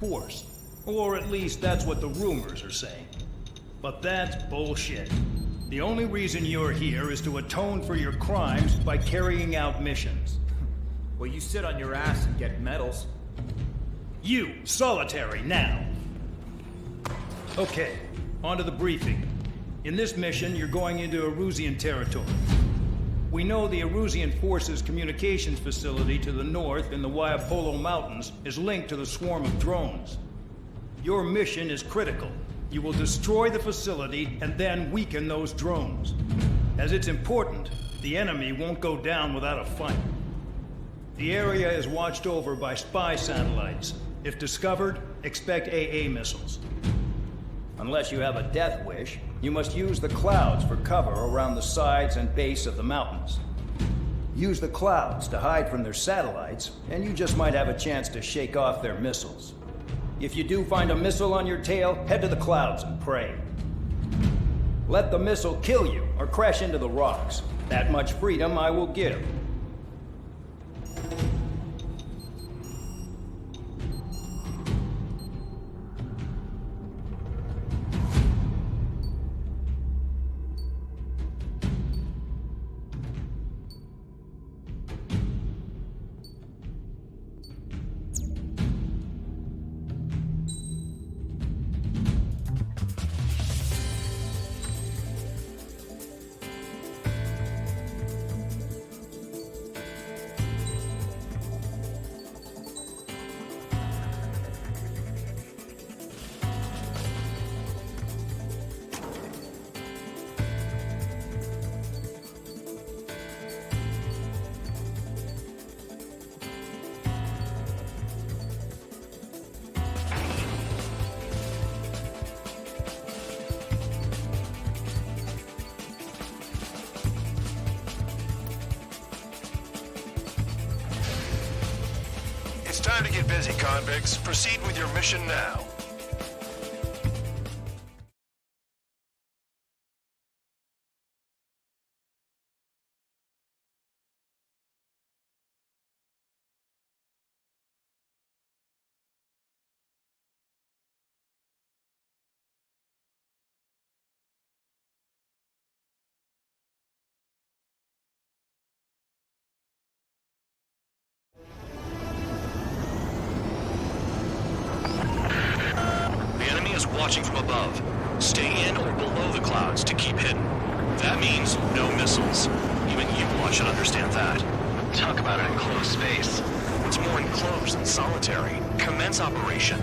force. Or at least that's what the rumors are saying. But that's bullshit. The only reason you're here is to atone for your crimes by carrying out missions. Well, you sit on your ass and get medals. You, solitary, now! Okay, on to the briefing. In this mission, you're going into Erusian territory. We know the Erusian Forces communications facility to the north in the Waiapolo Mountains is linked to the swarm of drones. Your mission is critical. You will destroy the facility and then weaken those drones. As it's important, the enemy won't go down without a fight. The area is watched over by spy satellites. If discovered, expect AA missiles. Unless you have a death wish, you must use the clouds for cover around the sides and base of the mountains. Use the clouds to hide from their satellites, and you just might have a chance to shake off their missiles. If you do find a missile on your tail, head to the clouds and pray. Let the missile kill you or crash into the rocks. That much freedom I will give. It's time to get busy, convicts. Proceed with your mission now. Watching from above. Stay in or below the clouds to keep hidden. That means no missiles. Even you should understand that. Talk about an enclosed space. What's more enclosed than solitary? Commence operation.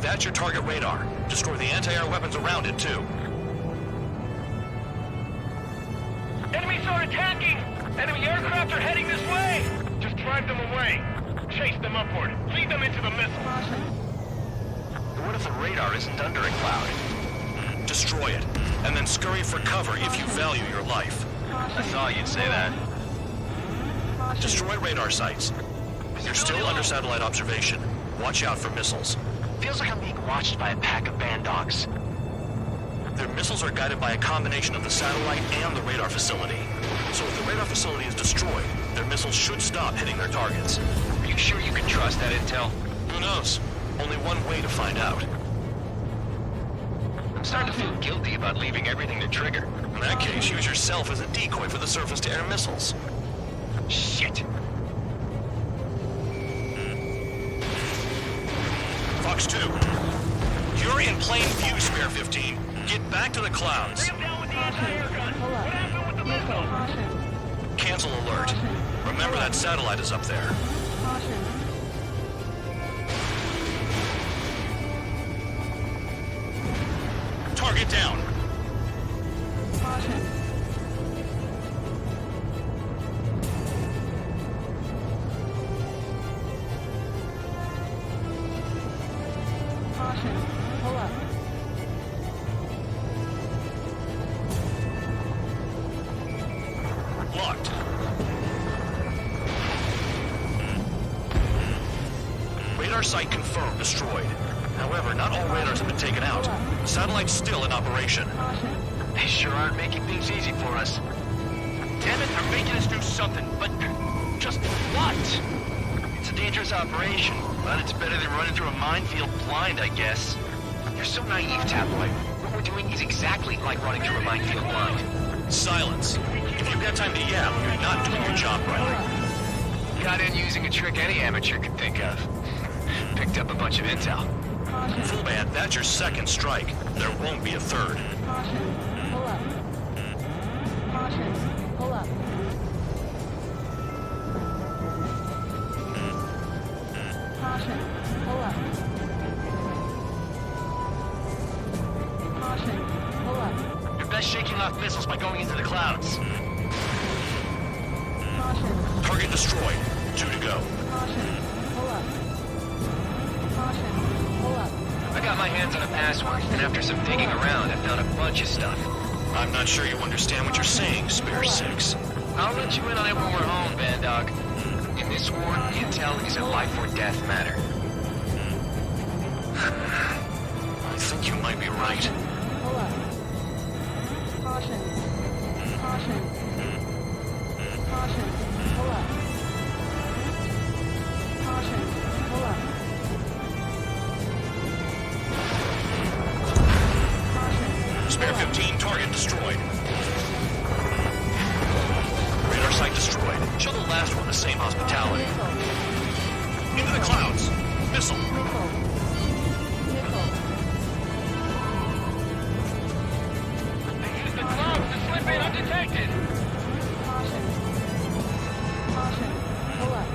That's your target radar. Destroy the anti-air weapons around it, too. Enemies are attacking! Enemy aircraft are heading this way! Just drive them away. Chase them upward. Lead them into the missile. What if the radar isn't under a cloud? Destroy it, and then scurry for cover if you value your life. I thought you'd say that. Destroy radar sites. You're still under satellite observation. Watch out for missiles. Feels like I'm being watched by a pack of band dogs. Their missiles are guided by a combination of the satellite and the radar facility. So if the radar facility is destroyed, their missiles should stop hitting their targets. Are you sure you can trust that intel? Who knows? Only one way to find out. I'm starting to feel guilty about leaving everything to trigger. In that case, use yourself as a decoy for the surface-to-air missiles. Shit. Fox 2. You're in plain view, Spare 15. Get back to the clouds. Bring them down with the anti-air gun. What happened with the missile? Cancel alert. Remember that satellite is up there. Target down. Pull up. Locked. Radar site confirmed destroyed. However, not all radars have been taken out. Satellite's still in operation. They sure aren't making things easy for us. Damn it, they're making us do something, but just what? It's a dangerous operation, but it's better than running through a minefield blind, I guess. You're so naive, Tabloid. What we're doing is exactly like running through a minefield blind. Silence. If you've got time to yap, you're not doing your job right. Got in using a trick any amateur could think of. Picked up a bunch of intel. Full band, that's your second strike. There won't be a third. Caution. Pull up. Caution. Pull up. Caution. Pull up. Caution. Pull up. You're best shaking off missiles by going into the clouds. Caution. Target destroyed. 2 to go. Caution. Pull up. Caution. Pull up. I got my hands on a password, and after some digging around, I found a bunch of stuff. I'm not sure you understand what you're saying, Spare 6. I'll let you in on it when we're home, Bandog. In this war, intel is a life or death matter. I think you might be right. Pull up. Caution. Caution. Caution. Pull up. Caution. Pull up. Caution. Spare Pull up. 15, target destroyed. Radar site destroyed. Show the last one the same hospitality. Missile. Into the clouds. Missile. Missile. Missile. Use the clouds to slip in undetected. Caution. Caution. Pull up.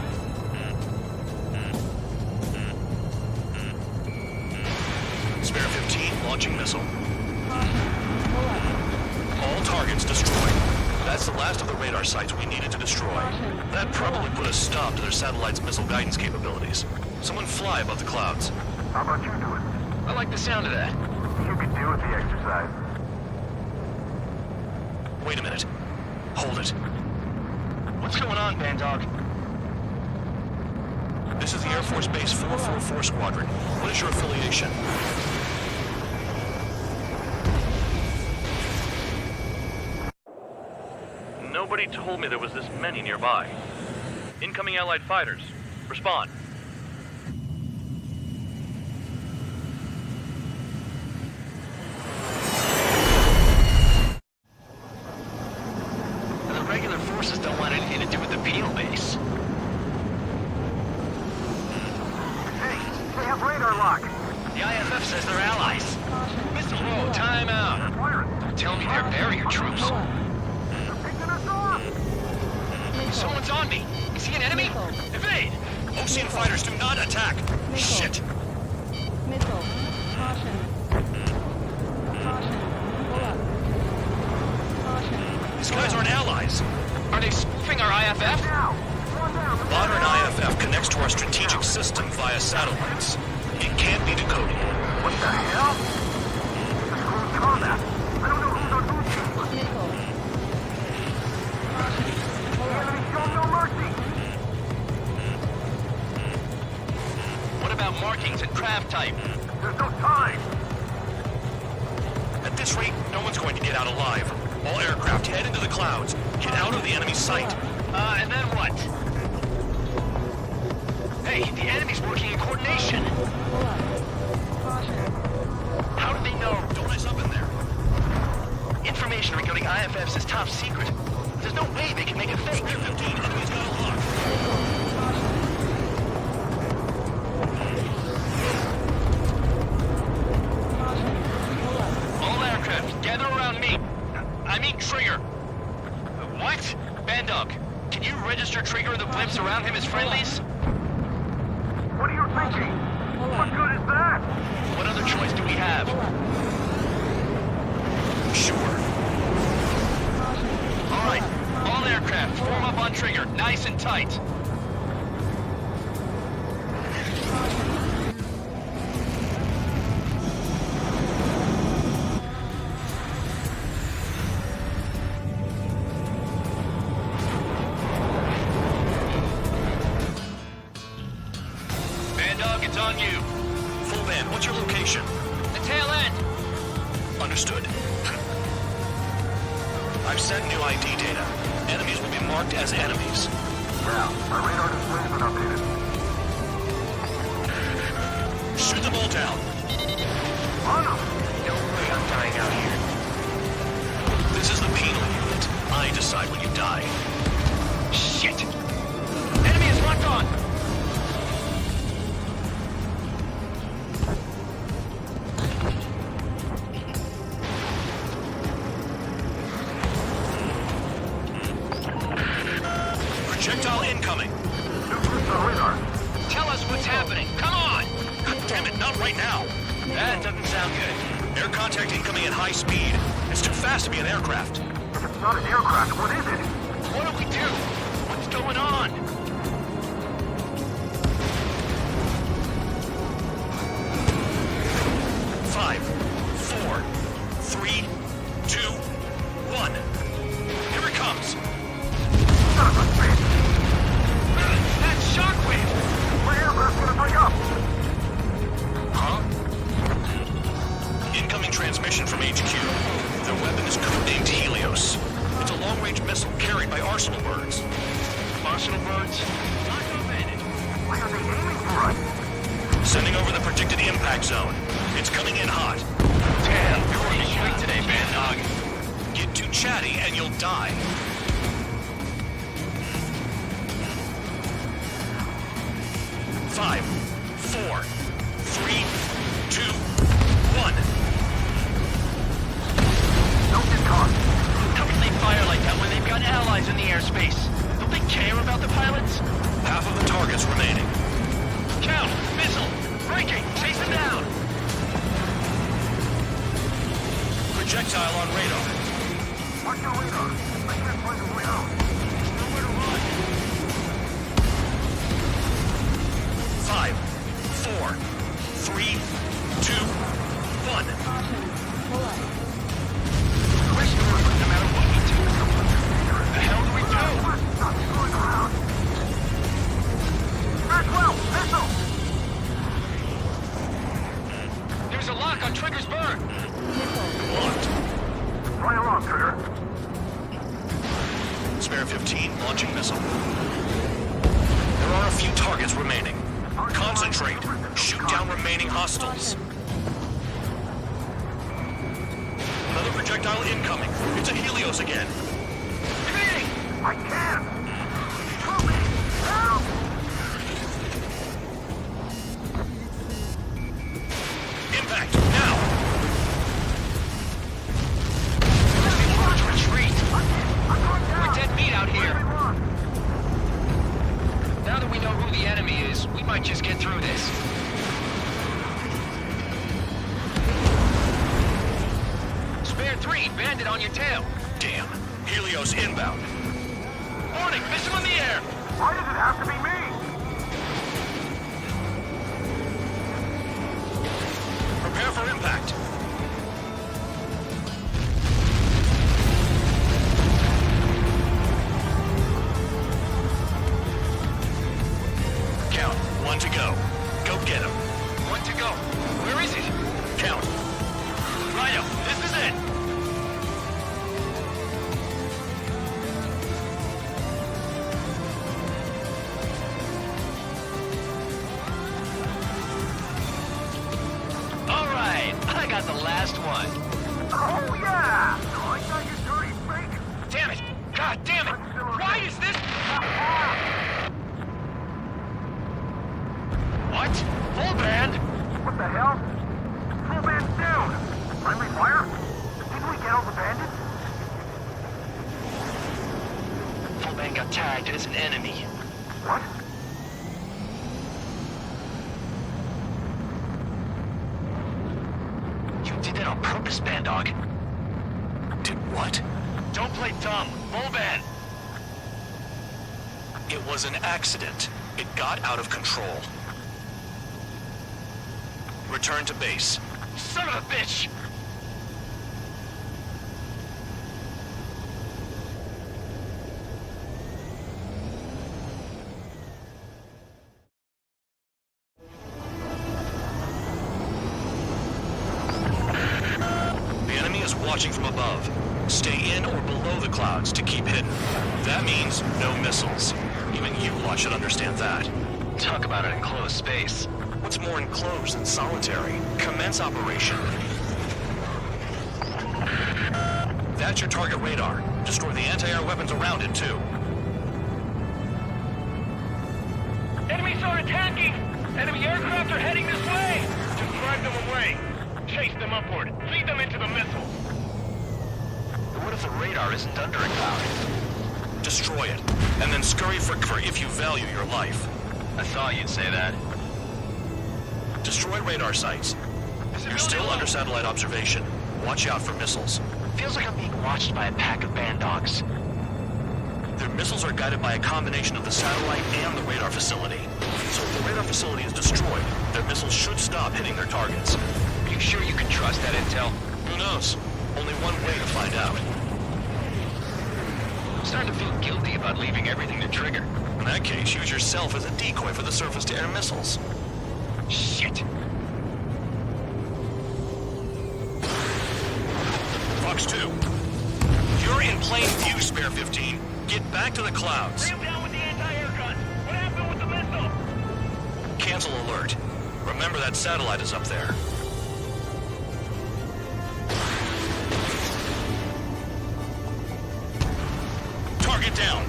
Spare 15, launching missile. Caution. Pull up. All targets destroyed. That's the last of the radar sites we needed to destroy. That probably put a stop to their satellite's missile guidance capabilities. Someone fly above the clouds. How about you do it? I like the sound of that. You could do with the exercise. Wait a minute. Hold it. What's going on, Bandog? This is the Air Force Base 444 Squadron. What is your affiliation? Nobody told me there was this many nearby. Incoming Allied fighters. Respond. And the regular forces don't want anything to do with the penal base. Hey, they have radar lock. The IFF says they're allies. Caution. Whoa, time out. Firing. Tell me they're barrier troops. Pull up. They're picking us off. Missile. Someone's on me. Is he an enemy? Missile. Evade! Ocean fighters do not attack! Missile. Shit! Missile. Caution. Caution. Pull up. Caution. These guys aren't allies. Are they spoofing our IFF? Now. One down. Modern IFF connects to our strategic system via satellites. It can't be decoded. What the hell? This is close combat. I don't know who's on whose team. Missile. Caution. Pull up. Enemy show no mercy. What about markings and craft type? There's no time. At this rate, no one's going to get out alive. All aircraft head into the clouds. Get out of the enemy's sight. And then what? Hey, the enemy's working in coordination. Pull up. Caution. How do they know? Don't mess up in there. Information regarding IFFs is top secret. There's no way they can make it fake. Spare 15, enemy's got a lock. Caution. Pull up. All aircraft, gather around me. I mean Trigger. What? Bandog, can you register Trigger and the blimps around him as friendlies? What are you thinking? Pull What up. good is that? What other choice do we have? Pull up. Sure. Caution. All right, all aircraft, form up on Trigger, nice and tight. Bandog, it's on you. Full band, what's your location? The tail end. Understood. I've sent new ID data. Enemies will be marked as enemies. Yeah, my radar display's been updated. down. No way I'm dying out here. This is the penal unit. I decide when you die. Shit! Enemy is locked on! Projectile incoming. Tell us what's happening. Come on! God damn it, not right now. That doesn't sound good. Air contact incoming at high speed. It's too fast to be an aircraft. If it's not an aircraft, what is it? What do we do? What's going on? Five, four, three, two, one. Here it comes. That's Shockwave! What aircraft gonna bring up? Huh? Incoming transmission from HQ. Their weapon is codenamed Helios. It's a long-range missile carried by Arsenal birds. Arsenal birds? Not open. Why are they aiming for us? Sending over the predicted impact zone. It's coming in hot. Damn, you're working quick today, Band Dog. Get too chatty and you'll die. Five, four, three, two, one. Don't get caught. How can they fire like that when they've got allies in the airspace? Don't they care about the pilots? Half of the targets remaining. Count! Missile! Breaking! Chase them down! Projectile on radar. Watch your radar. I can't find a way out. Nowhere to run. Five, four, three, two, one. Caution. Pull up. We're screwed no matter what we do. The hell do we do? Stop screwing around. Maxwell, missile! There's a lock on Trigger's bird. Locked. Right along, Trigger. Spare 15, launching missile. There are a few targets remaining. Concentrate. Shoot down remaining hostiles. Another projectile incoming. It's a Helios again. Evading! I can! Help me! Help! Impact, now! Let's retreat. We're dead meat out here. Now that we know who the enemy is, we might just get through this. Spare 3, bandit on your tail. Damn. Helios inbound. Warning, missile in the air. Why does it have to be me? Prepare for impact. Count. One to go. Go get him. One to go. Where is it? Count. Rhino, this is it. All right, I got the last one. Oh, yeah! I got you dirty fake! Damn it! God damn it! Why is this? What? Full band? What the hell? Full band's down! Friendly fire? Didn't we get all the bandits? Full band got tagged as an enemy. What? You did that on purpose, Band Dog. Did what? Don't play dumb. Full band. It was an accident. It got out of control. Return to base. Son of a bitch! The enemy is watching from above. Stay in or below the clouds to keep hidden. That means no missiles. Even you lot should understand that. Talk about an enclosed space. What's more enclosed than solitary? Commence operation. That's your target radar. Destroy the anti-air weapons around it, too. Enemies are attacking! Enemy aircraft are heading this way! Just drive them away. Chase them upward. Lead them into the missiles. But what if the radar isn't under a cloud? Destroy it, and then scurry for if you value your life. I thought you'd say that. Destroy radar sites. You're still under satellite observation. Watch out for missiles. Feels like I'm being watched by a pack of band dogs. Their missiles are guided by a combination of the satellite and the radar facility. So if the radar facility is destroyed, their missiles should stop hitting their targets. Are you sure you can trust that intel? Who knows? Only one way to find out. I'm starting to feel guilty about leaving everything to Trigger. In that case, use yourself as a decoy for the surface-to-air missiles. Shit. Fox 2. You're in plain view, Spare 15. Get back to the clouds. Bring them down with the anti-air guns. What happened with the missile? Cancel alert. Remember that satellite is up there. Target down.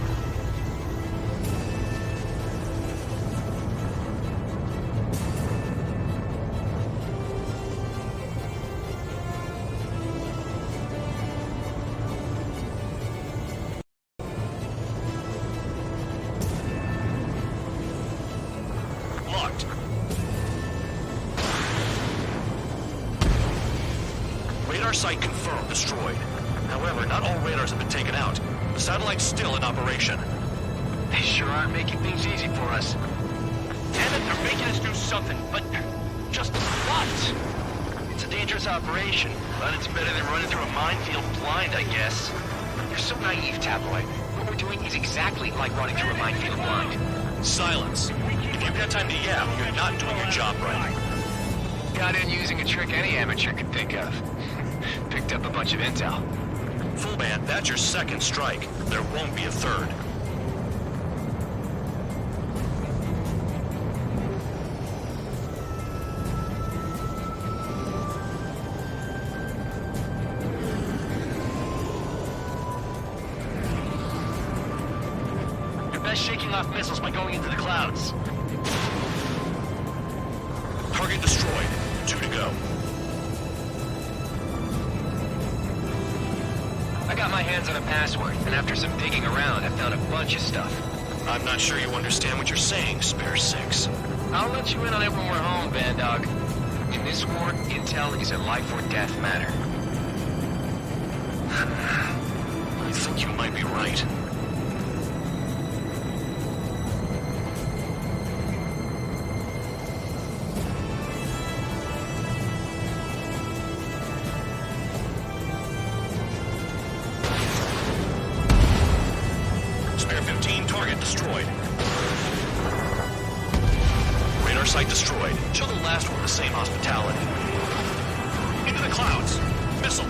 Locked. Radar site confirmed destroyed. However, not all radars have been taken out. The satellite's still in operation. They sure aren't making things easy for us. Damn it, they're making us do something, but just what? It's a dangerous operation, but it's better than running through a minefield blind, I guess. You're so naive, Tabloid. What we're doing is exactly like running through a minefield blind. Silence. If you've got time to yap, you're not doing your job right. Got in using a trick any amateur could think of. Picked up a bunch of intel. Full band, that's your second strike. There won't be a third. You're best shaking off missiles by going into the clouds. Target destroyed. 2 to go. I got my hands on a password, and after some digging around, I found a bunch of stuff. I'm not sure you understand what you're saying, Spare 6. I'll let you in on it when we're home, Band Dog. In this war, intel is a life or death matter. I think you might be right. Spare 15, target destroyed. Radar site destroyed. Show the last one the same hospitality. Into the clouds. Missile.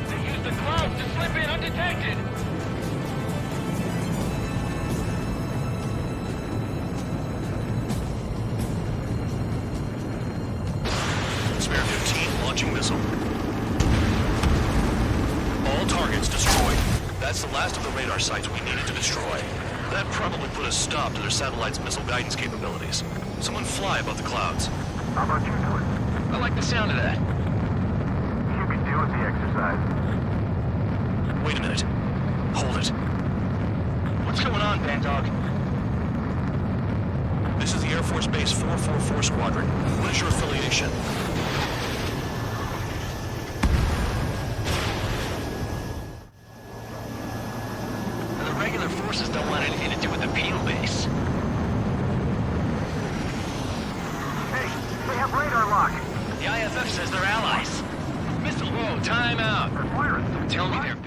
They used the clouds to slip in undetected. Spare 15, launching missile. All targets destroyed. That's the last of the radar sites we needed to destroy. That probably put a stop to their satellite's missile guidance capabilities. Someone fly above the clouds. How about you do it? I like the sound of that. You can deal with the exercise. Wait a minute. Hold it. What's going on, Band Dog? This is the Air Force Base 444 Squadron. What is your affiliation? The regular forces don't want anything to do with the Peel base. Hey, they have radar lock. The IFF says they're allies. Missile, whoa, time out. They're firing. Don't tell me they're...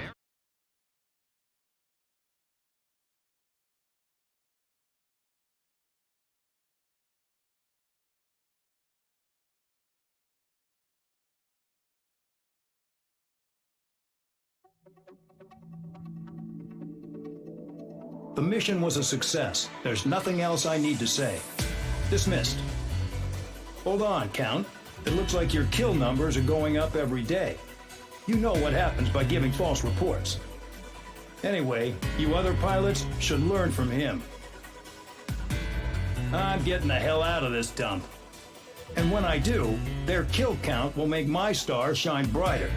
The mission was a success. There's nothing else I need to say. Dismissed. Hold on, Count. It looks like your kill numbers are going up every day. You know what happens by giving false reports. Anyway, you other pilots should learn from him. I'm getting the hell out of this dump. And when I do, their kill count will make my star shine brighter.